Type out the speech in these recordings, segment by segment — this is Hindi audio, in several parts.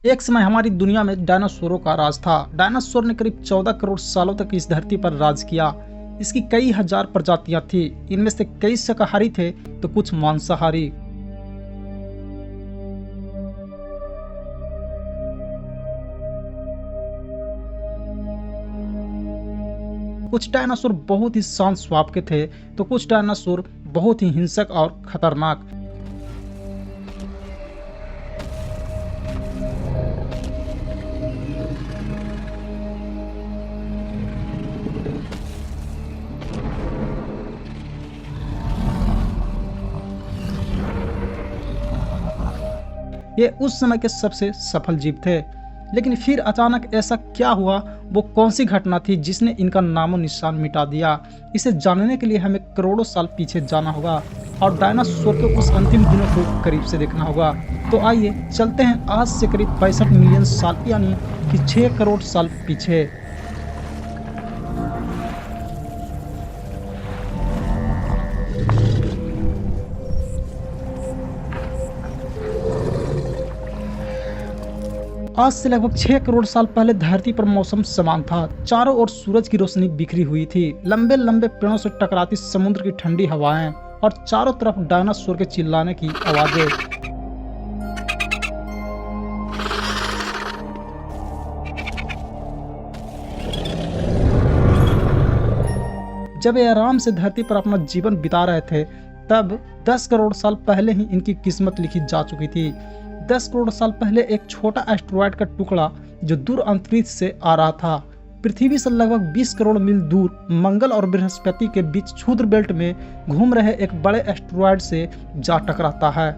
एक समय हमारी दुनिया में डायनासोरों का राज था। डायनासोर ने करीब 14 करोड़ सालों तक इस धरती पर राज किया। इसकी कई हजार प्रजातियां थी। इनमें से कई शाकाहारी थे तो कुछ मांसाहारी। कुछ डायनासोर बहुत ही शांत स्वभाव के थे तो कुछ डायनासोर बहुत ही हिंसक और खतरनाक। ये उस समय के सबसे सफल जीव थे। लेकिन फिर अचानक ऐसा क्या हुआ, वो कौन सी घटना थी जिसने इनका नामो निशान मिटा दिया? इसे जानने के लिए हमें करोड़ों साल पीछे जाना होगा और डायनासोर के उस अंतिम दिनों को करीब से देखना होगा। तो आइए चलते हैं आज से करीब 65 मिलियन साल यानी कि 6 करोड़ साल पीछे। आज से लगभग 6 करोड़ साल पहले धरती पर मौसम समान था। चारों ओर सूरज की रोशनी बिखरी हुई थी। लंबे लंबे पेड़ों से टकराती समुद्र की ठंडी हवाएं और चारों तरफ डायनासोर के चिल्लाने की आवाजें। जब ये आराम से धरती पर अपना जीवन बिता रहे थे तब 10 करोड़ साल पहले ही इनकी किस्मत लिखी जा चुकी थी। 10 करोड़ साल पहले एक छोटा एस्टेरॉयड का टुकड़ा जो दूर अंतरिक्ष से आ रहा था, पृथ्वी से लगभग 20 करोड़ मील दूर मंगल और बृहस्पति के बीच क्षुद्र बेल्ट में घूम रहे एक बड़े एस्टेरॉयड से जा टकराता है।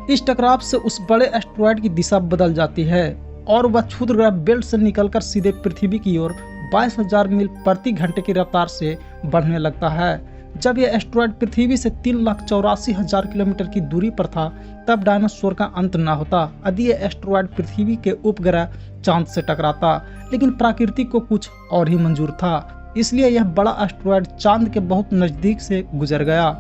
इस टकराव से उस बड़े एस्टेरॉयड की दिशा बदल जाती है और वह क्षुद्र ग्रह बेल्ट से निकलकर सीधे पृथ्वी की ओर 22,000 मील प्रति घंटे की रफ्तार से बढ़ने लगता है। जब यह एस्टेरॉयड पृथ्वी से 3,84,000 किलोमीटर की दूरी पर था तब डायनासोर का अंत न होता यदि यह एस्टेरॉयड पृथ्वी के उपग्रह चांद से टकराता। लेकिन प्रकृति को कुछ और ही मंजूर था, इसलिए यह बड़ा एस्टेरॉयड चांद के बहुत नजदीक से गुजर गया।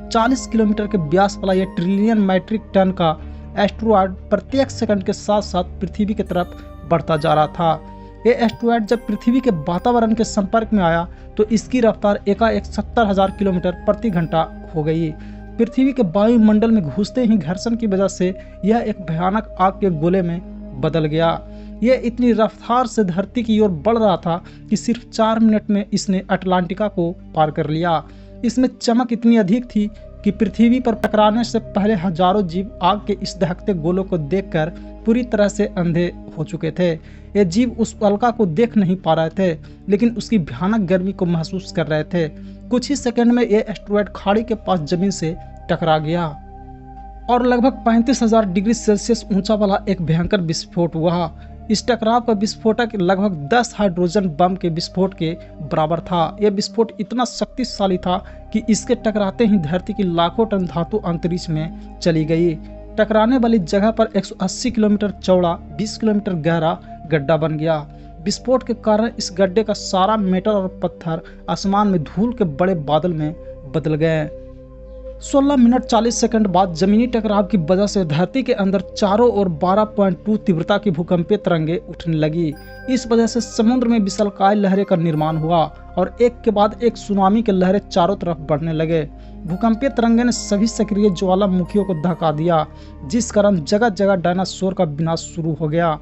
40 किलोमीटर के व्यास वाला यह ट्रिलियन मीट्रिक टन का एस्टेरॉयड प्रत्येक सेकंड के साथ साथ पृथ्वी की तरफ बढ़ता जा रहा था। ये एस्टेरॉयड जब पृथ्वी के वातावरण के संपर्क में आया तो इसकी रफ्तार एकाएक 70,000 किलोमीटर प्रति घंटा हो गई। पृथ्वी के वायुमंडल में घुसते ही घर्षण की वजह से यह एक भयानक आग के गोले में बदल गया। यह इतनी रफ्तार से धरती की ओर बढ़ रहा था कि सिर्फ 4 मिनट में इसने अटलांटिका को पार कर लिया। इसमें चमक इतनी अधिक थी कि पृथ्वी पर टकराने से पहले हजारों जीव आग के इस दहकते गोलों को देखकर पूरी तरह से अंधे हो चुके थे। ये जीव उस उल्का को देख नहीं पा रहे थे लेकिन उसकी भयानक गर्मी को महसूस कर रहे थे। कुछ ही सेकंड में ये एस्टेरॉयड खाड़ी के पास जमीन से टकरा गया और लगभग 35,000 डिग्री सेल्सियस ऊंचा वाला एक भयंकर विस्फोट हुआ। इस टकराव का विस्फोटक लगभग 10 हाइड्रोजन बम के विस्फोट के बराबर था। यह विस्फोट इतना शक्तिशाली था कि इसके टकराते ही धरती की लाखों टन धातु अंतरिक्ष में चली गई। टकराने वाली जगह पर 180 किलोमीटर चौड़ा 20 किलोमीटर गहरा गड्ढा बन गया। विस्फोट के कारण इस गड्ढे का सारा मेटल और पत्थर आसमान में धूल के बड़े बादल में बदल गए। 16 मिनट 40 सेकंड बाद जमीनी टकराव की वजह से धरती के अंदर चारों ओर 12.2 तीव्रता की भूकंपीय तरंगें उठने लगी। इस वजह से समुद्र में विशालकाय लहरें का निर्माण हुआ और एक के बाद एक सुनामी के लहरें चारों तरफ बढ़ने लगे। भूकंपीय तरंगें ने सभी सक्रिय ज्वालामुखियों को धक्का दिया जिस कारण जगह जगह डायनासोर का विनाश शुरू हो गया।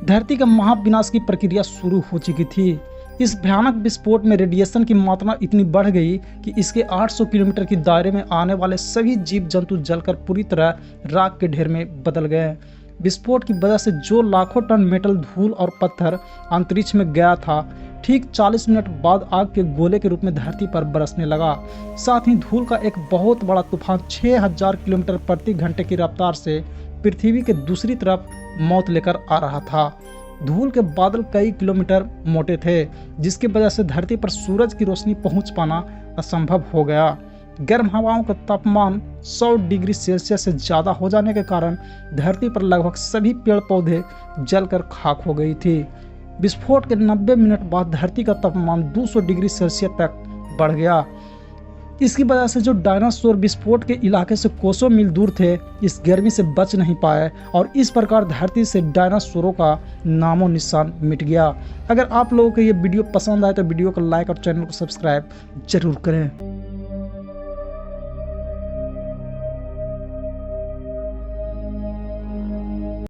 धरती का महाविनाश की प्रक्रिया शुरू हो चुकी थी। इस भयानक विस्फोट में रेडिएशन की मात्रा इतनी बढ़ गई कि इसके 800 किलोमीटर के दायरे में आने वाले सभी जीव जंतु जलकर पूरी तरह राख के ढेर में बदल गए। विस्फोट की वजह से जो लाखों टन मेटल, धूल और पत्थर अंतरिक्ष में गया था, ठीक 40 मिनट बाद आग के गोले के रूप में धरती पर बरसने लगा। साथ ही धूल का एक बहुत बड़ा तूफान 6000 किलोमीटर प्रति घंटे की रफ्तार से पृथ्वी के दूसरी तरफ मौत लेकर आ रहा था। धूल के बादल कई किलोमीटर मोटे थे जिसकी वजह से धरती पर सूरज की रोशनी पहुंच पाना असंभव हो गया। गर्म हवाओं का तापमान 100 डिग्री सेल्सियस से ज़्यादा हो जाने के कारण धरती पर लगभग सभी पेड़ पौधे जलकर खाक हो गई थी। विस्फोट के 90 मिनट बाद धरती का तापमान 200 डिग्री सेल्सियस तक बढ़ गया। इसकी वजह से जो डायनासोर विस्फोट के इलाके से कोसों मील दूर थे, इस गर्मी से बच नहीं पाए और इस प्रकार धरती से डायनासोरों का नामो निशान मिट गया। अगर आप लोगों को ये वीडियो पसंद आए तो वीडियो को लाइक और चैनल को सब्सक्राइब जरूर करें।